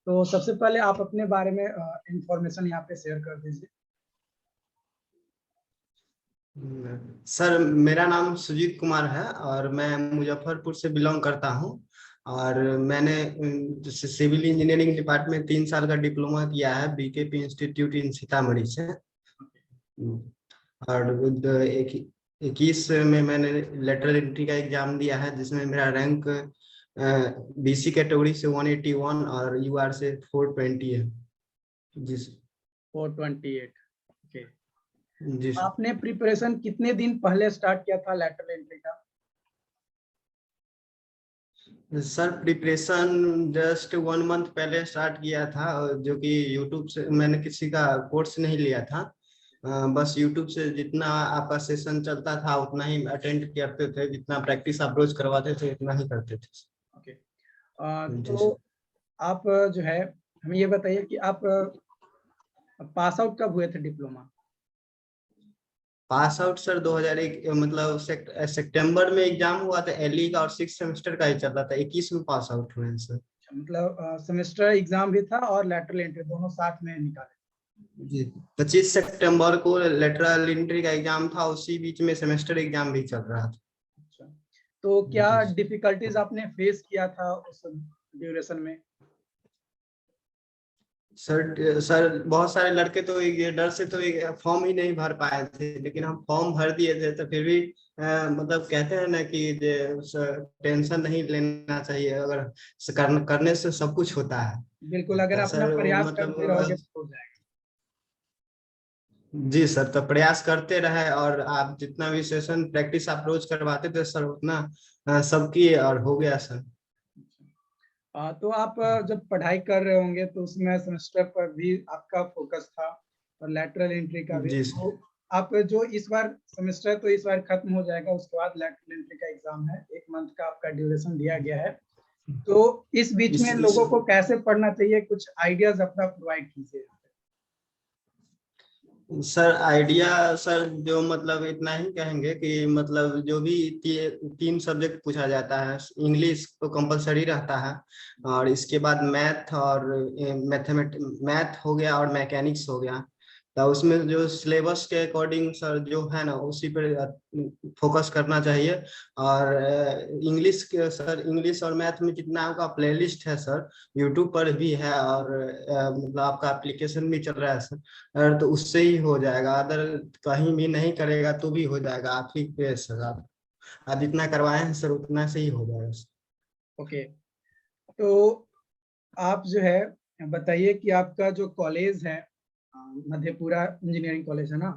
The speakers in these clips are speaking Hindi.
तो सबसे पहले आप अपने बारे में इंफॉर्मेशन यहाँ पे शेयर कर दीजिए। सर, मेरा नाम सुजीत कुमार है और मैं मुजफ्फरपुर से बिलोंग करता हूँ। और मैंने सिविल इंजीनियरिंग डिपार्टमेंट 3 साल का डिप्लोमा किया है बीकेपी इंस्टीट्यूट इन सीतामढ़ी से। और 21 में मैंने लेटरल एंट्री का एग्जाम दिया है, जिसमें मेरा रैंक बीसी कैटेगरी से 181 और यूआर से 420 है। जी 428। ओके। जी आपने प्रिपरेशन कितने दिन पहले स्टार्ट किया था लेटरल एंट्री का? सर, प्रिपरेशन जस्ट 1 मंथ पहले स्टार्ट किया था, जो कि यूट्यूब से मैंने किसी का कोर्स नहीं लिया था। बस यूट्यूब से जितना आपका सेशन चलता था उतना ही अटेंड करते थे, जितना प्रैक्टिस आप रोज करवाते थे उतना ही करते थे। ओके। तो आप जो है हमें ये बताइए कि आप पास आउट कब हुए थे डिप्लोमा? पास आउट सर 2001 मतलब सितंबर में एग्जाम हुआ था एलई का, और 6 सेमेस्टर का ही चल रहा था। 21 में पास आउट हुए हैं सर। मतलब सेमेस्टर एग्जाम भी था और लेटरल एंट्री दोनों साथ में निकाले? जी, 25 सितंबर को लेटरल एंट्री का एग्जाम था, उसी बीच में सेमेस्टर एग्जाम भी चल रहा था। अच्छा, तो क्या डिफिकल्टीज आपने फेस किया था उस ड्यूरेशन में? सर बहुत सारे लड़के तो ये डर से तो फॉर्म ही नहीं भर पाए थे, लेकिन हम फॉर्म भर दिए थे। तो फिर भी मतलब कहते हैं ना कि टेंशन नहीं लेना चाहिए, अगर करने से सब कुछ होता है। बिल्कुल, अगर तो अपना सर प्रयास करते रहोगे मतलब तो हो जाएगा। जी सर, तो प्रयास करते रहे, और आप जितना भी सेशन प्रैक्टिस आप रोज करवाते थे सर, उतना सबकी और हो गया सर। तो आप जब पढ़ाई कर रहे होंगे तो उसमें सेमेस्टर पर भी आपका फोकस था और लेटरल एंट्री का भी। जी तो सर। आप जो इस बार सेमेस्टर तो इस बार खत्म हो जाएगा, उसके बाद लेटरल एंट्री का एग्जाम है, 1 मंथ का आपका ड्यूरेशन दिया गया है। तो इस बीच में इस लोगों को कैसे पढ़ना चाहिए, कुछ आइडियाज अपना प्रोवाइड कीजिए। सर आइडिया सर जो मतलब इतना ही कहेंगे कि मतलब जो भी 3 सब्जेक्ट पूछा जाता है, इंग्लिश तो कंपलसरी रहता है, और इसके बाद मैथ और मैथ हो गया और मैकेनिक्स हो गया। तो उसमें जो सिलेबस के अकॉर्डिंग सर जो है ना, उसी पर फोकस करना चाहिए। और इंग्लिश के सर, इंग्लिश और मैथ में जितना आपका प्लेलिस्ट है सर, यूट्यूब पर भी है, और मतलब आपका एप्लीकेशन भी चल रहा है सर, तो उससे ही हो जाएगा। अगर कहीं भी नहीं करेगा तो भी हो जाएगा। आप ही पे सर, आप जितना करवाए हैं सर उतना से ही हो जाएगा सर। ओके, तो आप जो है बताइए कि आपका जो कॉलेज है मधेपुरा इंजीनियरिंग कॉलेज है ना,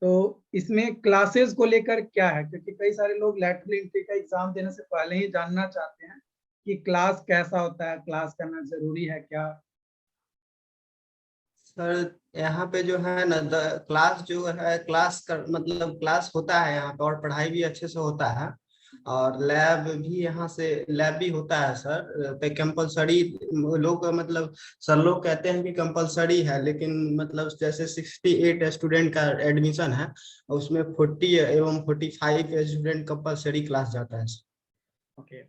तो इसमें क्लासेस को लेकर क्या है? क्योंकि कई सारे लोग लेटरल एंट्री का एग्जाम देने से पहले ही जानना चाहते हैं कि क्लास कैसा होता है, क्लास करना जरूरी है क्या? सर यहाँ पे जो है ना, क्लास जो है, क्लास कर मतलब क्लास होता है यहाँ पे, और पढ़ाई भी अच्छे से होता है, और लैब भी यहाँ से लैब भी होता है सर। पे कंपलसरी लोग मतलब सर लोग कहते हैं कि कंपलसरी है, लेकिन मतलब जैसे 68 स्टूडेंट का एडमिशन है, उसमें 40 एवं 45 स्टूडेंट कंपलसरी क्लास जाता है। ओके,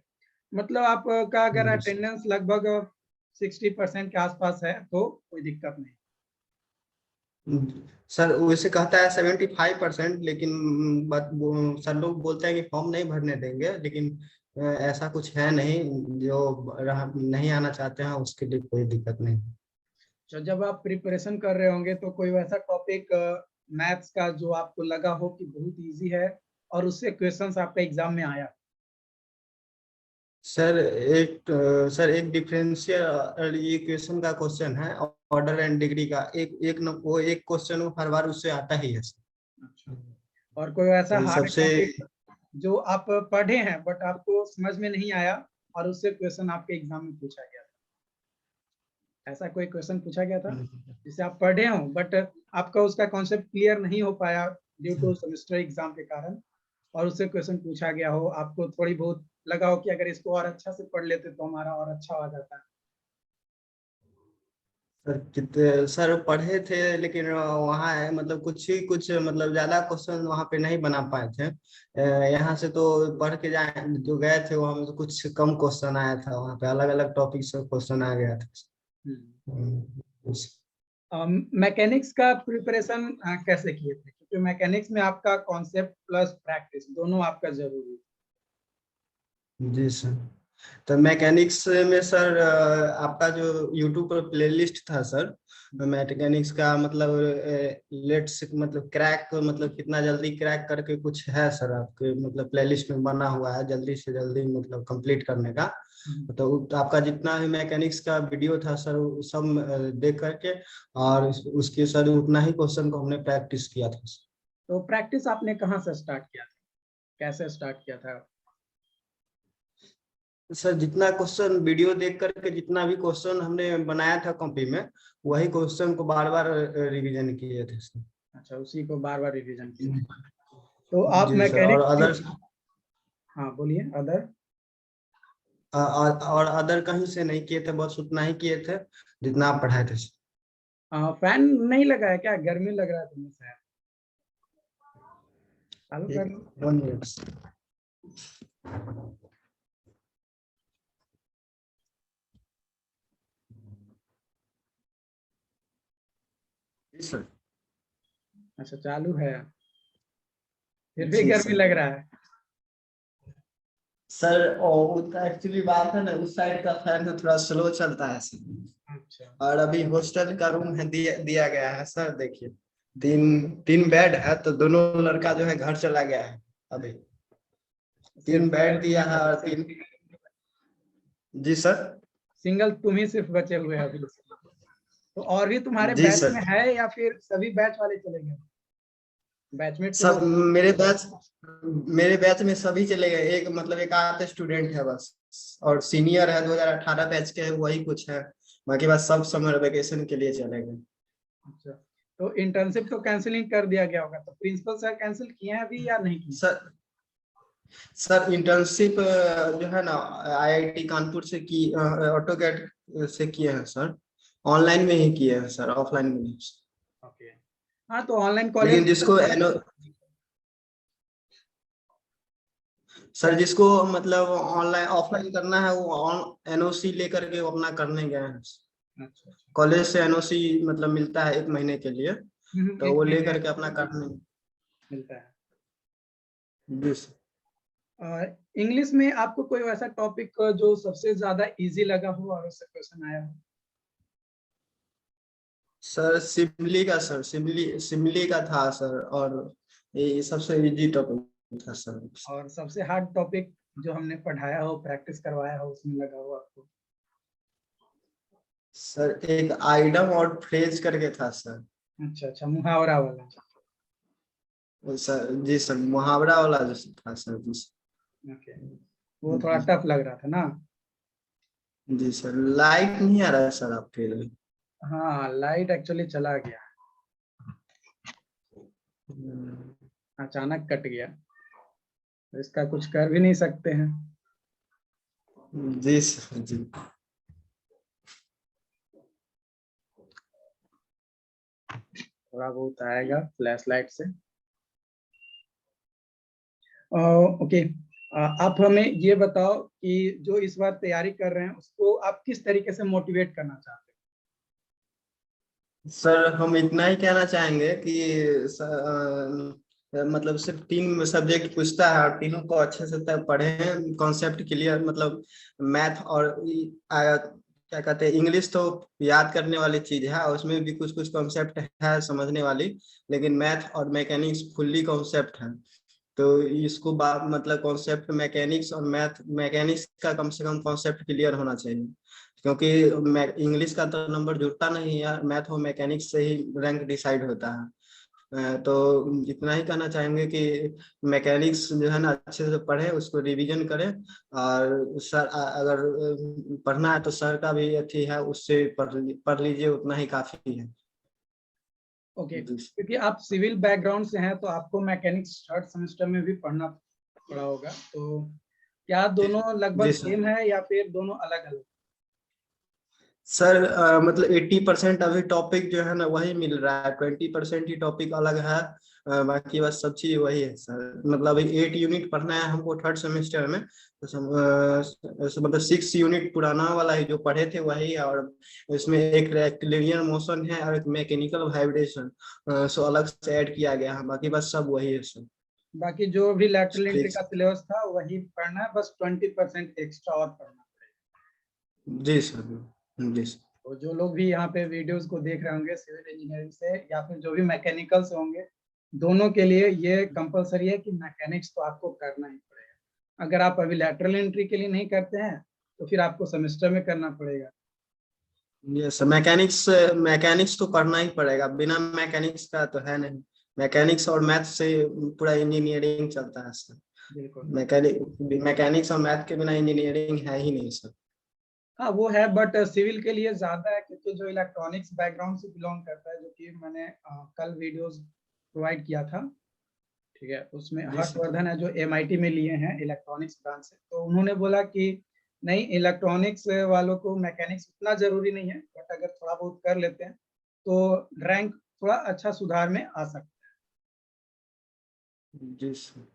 मतलब आपका अगर जी सर। अटेंडेंस लगभग 60% के आसपास है तो कोई दिक्कत नहीं। सर वैसे कहता है 75%, लेकिन सर लोग बोलते हैं कि फॉर्म नहीं भरने देंगे, लेकिन ऐसा कुछ है नहीं। जो नहीं आना चाहते हैं उसके लिए कोई दिक्कत नहीं। तो जब आप प्रिपरेशन कर रहे होंगे तो कोई वैसा टॉपिक मैथ्स का जो आपको लगा हो कि बहुत इजी है और उससे क्वेश्चंस आपका एग्जाम में आया? सर एक डिफरेंशियल इक्वेशन का क्वेश्चन है, ऑर्डर एंड डिग्री का, वो एक क्वेश्चन वो हर बार उससे आता ही है सर। अच्छा, और कोई ऐसा तो हार्ड सबसे टॉपिक जो आप पढ़े हैं बट आपको समझ में नहीं आया और उससे क्वेश्चन आपके एग्जाम में पूछा गया था? ऐसा कोई क्वेश्चन पूछा गया था जिसे आप पढ़े हो बट आपका उसका कॉन्सेप्ट क्लियर नहीं हो पाया ड्यू टू सेमेस्टर एग्जाम के कारण, और उससे क्वेश्चन पूछा गया हो, आपको थोड़ी बहुत लगा हो कि अगर इसको और अच्छा से पढ़ लेते तो हमारा और अच्छा हो जाता? सर कितने सर पढ़े थे, लेकिन वहाँ है मतलब कुछ ही कुछ मतलब ज्यादा क्वेश्चन वहाँ पे नहीं बना पाए थे। यहाँ से तो पढ़ के जाए जो गए थे वहाँ में तो कुछ कम क्वेश्चन आया था, वहाँ पे अलग अलग टॉपिक से क्वेश्चन आ गया था। उस- मैकेनिक्स का प्रिपरेशन कैसे किए थे, क्योंकि मैकेनिक्स में आपका कॉन्सेप्ट प्लस प्रैक्टिस दोनों आपका जरूरी है। जी सर। तो मैकेनिक्स में सर आपका जो यूट्यूब पर प्लेलिस्ट था सर, मैकेनिक्स का मतलब लेट्स मतलब क्रैक मतलब कितना जल्दी क्रैक करके कुछ है सर आपके मतलब प्लेलिस्ट में बना हुआ है, जल्दी से जल्दी मतलब कंप्लीट करने का। तो आपका जितना भी मैकेनिक्स का वीडियो था सर वो सब देख करके और उसके सर उतना ही क्वेश्चन को हमने प्रैक्टिस किया था। तो प्रैक्टिस आपने कहाँ से स्टार्ट किया था, कैसे स्टार्ट किया था? सर जितना क्वेश्चन वीडियो देख करके जितना भी क्वेश्चन हमने बनाया था कॉपी में, वही क्वेश्चन को बार बार रिवीजन किए थे सर। अच्छा, उसी को बार बार रिवीजन किया। तो आप जी सर। और मैकेनिक्स, अदर हाँ बोलिए। अदर और अदर कहीं से नहीं किए थे, बस उतना ही किए थे जितना आप पढ़ाए थे सर। फैन नहीं लगा है क्या? गर्मी लग रहा है तुम्हें शायद, चालू कर एक लो। 1 मिनट। जी सर। अच्छा चालू है, फिर भी जी गर्मी सर। लग रहा है। सर एक्चुअली बात है ना, उस साइड का फैन है थोड़ा स्लो चलता है सर। अच्छा। और अभी हॉस्टल का रूम है दिया गया है सर, देखिए तीन तीन बेड है तो दोनों लड़का जो है घर चला गया है अभी। सिर्फ 3 बेड दिया है और 3। जी सर। सिंगल तुम ही सिर्फ बचे हुए हैं अभी। तो और भी तुम्हारे जी बैच में सर। है या फिर सभी बैच वाले चले गए? बैचमेट से सब लोग? मेरे बैच में सभी चले गए, एक मतलब एक आध स्टूडेंट है बस, और सीनियर है 2018 बैच के है वही कुछ है, बाकी बस सब समर वेकेशन के लिए चले गए। अच्छा, तो इंटर्नशिप तो कैंसिलिंग कर दिया गया होगा, तो प्रिंसिपल सर कैंसिल किए हैं अभी या नहीं किए? सर सर इंटर्नशिप जो है ना आईआईटी कानपुर से की, ऑटोकैड से किए हैं सर, ऑनलाइन में ही किए हैं सर, ऑफलाइन में नहीं। ओके। हाँ तो ऑनलाइन कॉलेज लेकिन जिसको सर क्या? जिसको मतलब ऑनलाइन ऑफलाइन करना है वो एनओसी लेकर के वो अपना करने गए हैं। अच्छा अच्छा। कॉलेज से एनओसी मतलब मिलता है 1 महीने के लिए, तो एक वो महीने लेकर के अपना करने। मिलता है। जी सर। इंग्लिश में आपको कोई वैसा टॉपिक जो सबसे ज्यादा इजी लगा हो और उससे क्वेश्चन आया हो? सर सिमली का था सर, और ये सबसे इजी टॉपिक था सर। और सबसे हार्ड टॉपिक जो हमने पढ़ाया हो, प्रैक्टिस करवाया हो, उसमें लगा हो आपको? सर एक आइटम और फ्रेज करके था सर। अच्छा अच्छा, मुहावरा वाला। वो सर जी सर मुहावरा वाला जो था सर जी ओके, वो थोड़ा टफ लग रहा था ना? जी सर। लाइट नहीं आ रहा है सर आपके लिए? हाँ, लाइट एक्चुअली चला गया, अचानक कट गया, तो इसका कुछ कर भी नहीं सकते हैं। जी सर जी। थोड़ा बहुत आएगा फ्लैश लाइट से। ओके, आप हमें ये बताओ कि जो इस बार तैयारी कर रहे हैं उसको आप किस तरीके से मोटिवेट करना चाहते सर हम इतना ही कहना चाहेंगे कि मतलब सिर्फ 3 सब्जेक्ट पूछता है और तीनों को अच्छे से तक पढ़े, कॉन्सेप्ट क्लियर मतलब मैथ और क्या कहते हैं इंग्लिश तो याद करने वाली चीज है, उसमें भी कुछ कुछ कॉन्सेप्ट है समझने वाली, लेकिन मैथ और मैकेनिक्स फुल्ली कॉन्सेप्ट है। तो इसको मतलब कॉन्सेप्ट मैकेनिक्स और मैकेनिक्स का कम से कम कॉन्सेप्ट क्लियर होना चाहिए, क्योंकि इंग्लिश का तो नंबर जुड़ता नहीं है, मैथ और मैकेनिक्स से ही रैंक डिसाइड होता है। तो इतना ही कहना चाहेंगे कि मैकेनिक्स जो है ना अच्छे से पढ़े, उसको रिवीजन करें, और सर अगर पढ़ना है तो सर का भी अथी है उससे पढ़ लीजिए, उतना ही काफी है। ओके, क्योंकि आप सिविल बैकग्राउंड से हैं तो आपको मैकेनिक्स थर्ड सेमेस्टर में भी पढ़ना पड़ा होगा, तो क्या दोनों लगभग जी सर। सेम है या फिर दोनों अलग अलग? सर मतलब 80% अभी टॉपिक जो है ना वही मिल रहा है, 20% ही टॉपिक अलग है। बाकी बस सब चीज वही है सर। मतलब अभी 8 यूनिट पढ़ना है हमको थर्ड सेमेस्टर में, तो मतलब 6 यूनिट पुराना वाला ही जो पढ़े थे वही है, और इसमें एक रेक्टिलिनियर मोशन है और एक मैकेनिकल वाइब्रेशन सो अलग से ऐड किया गया है। बाकी बस सब वही है सर। बाकी जो भी लैटरल एंट्री फिक्स। का सिलेबस था वही पढ़ना है, बस 20% एक्स्ट्रा और पढ़ना पड़ेगा। जी सर। जी सर। तो जो लोग भी यहाँ पे वीडियोस को देख रहे होंगे सिविल इंजीनियरिंग से या फिर जो भी मैकेनिकल से होंगे, दोनों के लिए ये कंपलसरी है कि मैकेनिक्स तो आपको करना ही पड़ेगा। अगर आप अभी लैटरल एंट्री के लिए नहीं करते हैं तो फिर आपको सेमेस्टर में करना पड़ेगा। यस, मैकेनिक्स मैकेनिक्स तो करना ही पड़ेगा, बिना मैकेनिक्स का तो है नहीं। मैकेनिक्स और मैथ से पूरा इंजीनियरिंग चलता है सर। बिल्कुल। मैकेनिक्स और मैथ के बिना इंजीनियरिंग है ही नहीं सर। हाँ वो है, बट सिविल के लिए ज्यादा है क्योंकि जो इलेक्ट्रॉनिक्स बैकग्राउंड से बिलोंग करता है, जो कि मैंने कल वीडियोस प्रोवाइड किया था, ठीक है, उसमें जी सर। हर्षवर्धन है जो MIT में लिए हैं इलेक्ट्रॉनिक्स ब्रांच से, तो उन्होंने बोला कि नहीं, इलेक्ट्रॉनिक्स वालों को मैकेनिक्स उतना जरूरी नहीं है, बट अगर थोड़ा बहुत कर लेते हैं तो रैंक थोड़ा अच्छा सुधार में आ सकता जी सर। है।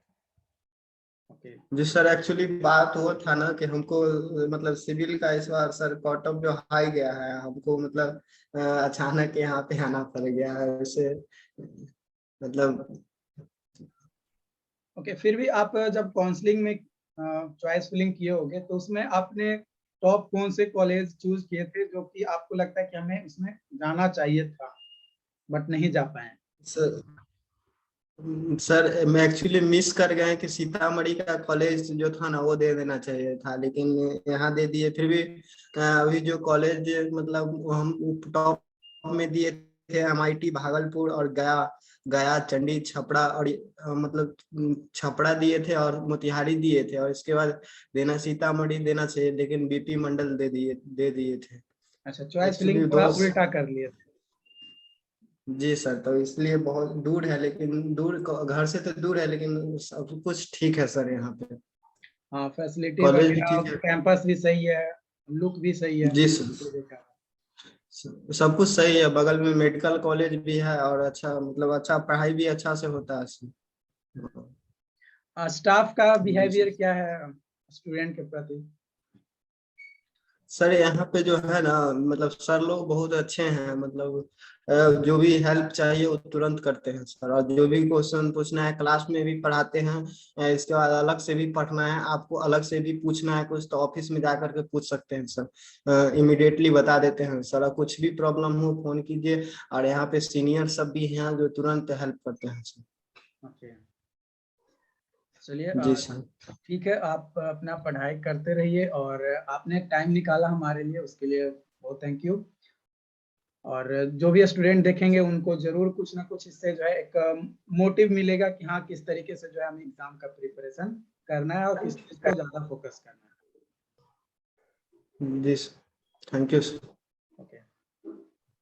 ओके। जी सर, एक्चुअली बात वो था ना कि हमको मतलब सिविल का इस बार सर कट ऑफ जो हाई गया है हमको, मतलब अचानक यहाँ पे आना पड़ गया है वैसे, मतलब। ओके, फिर भी आप जब काउंसलिंग में चॉइस फिलिंग किए होगे तो उसमें आपने टॉप कौन से कॉलेज चूज किए थे जो कि आपको लगता है कि हमें इसमें जाना चाहिए था बट नहीं जा पाए? सर सर मैं एक्चुअली मिस कर गए कि सीतामढ़ी का कॉलेज जो था ना वो दे देना चाहिए था, लेकिन यहाँ दे दिए। फिर भी अभी जो कॉलेज मतलब हम टॉप में दिए थे, MIT भागलपुर और गया, गया चंडी छपरा और मतलब छपरा दिए थे और मोतिहारी दिए थे, और इसके बाद देना सीतामढ़ी देना चाहिए, लेकिन BP मंडल दे दिए थे। अच्छा, चॉइस फिलिंग एक्चुअली थोड़ा दोस्त। उल्टा कर लिए थे। जी सर, तो इसलिए बहुत दूर है, लेकिन दूर घर से तो दूर है, लेकिन सब कुछ ठीक है सर यहाँ पे। हाँ, फैसिलिटी कॉलेज भी वगैरह, ठीक है। कैंपस भी सही है, लुक भी सही है। जी सर। सब कुछ सही है, बगल में मेडिकल कॉलेज भी है, और अच्छा मतलब अच्छा पढ़ाई भी अच्छा से होता है सर। स्टाफ का जी बिहेवियर सर। क्या है स्टूडेंट के प्रति? सर यहाँ पे जो है ना, मतलब सर लोग बहुत अच्छे हैं, मतलब जो भी हेल्प चाहिए वो तुरंत करते हैं सर, और जो भी क्वेश्चन पूछना है क्लास में भी पढ़ाते हैं। इसके बाद अलग से भी पढ़ना है आपको, अलग से भी पूछना है कुछ तो ऑफिस में जा करके पूछ सकते हैं सर, इमिडिएटली बता देते हैं सर। कुछ भी प्रॉब्लम हो फोन कीजिए, और यहाँ पे सीनियर सब भी हैं जो तुरंत हेल्प करते हैं सर। ओके, चलिए जी सर। ठीक है, आप अपना पढ़ाई करते रहिए और आपने टाइम निकाला हमारे लिए, उसके लिए बहुत थैंक यू। और जो भी स्टूडेंट देखेंगे उनको जरूर कुछ ना कुछ इससे जो है एक मोटिव मिलेगा कि हाँ किस तरीके से जो है हमें एग्जाम का प्रिपरेशन करना है और किस चीज को ज्यादा फोकस करना है। जी सर, थैंक यू सर।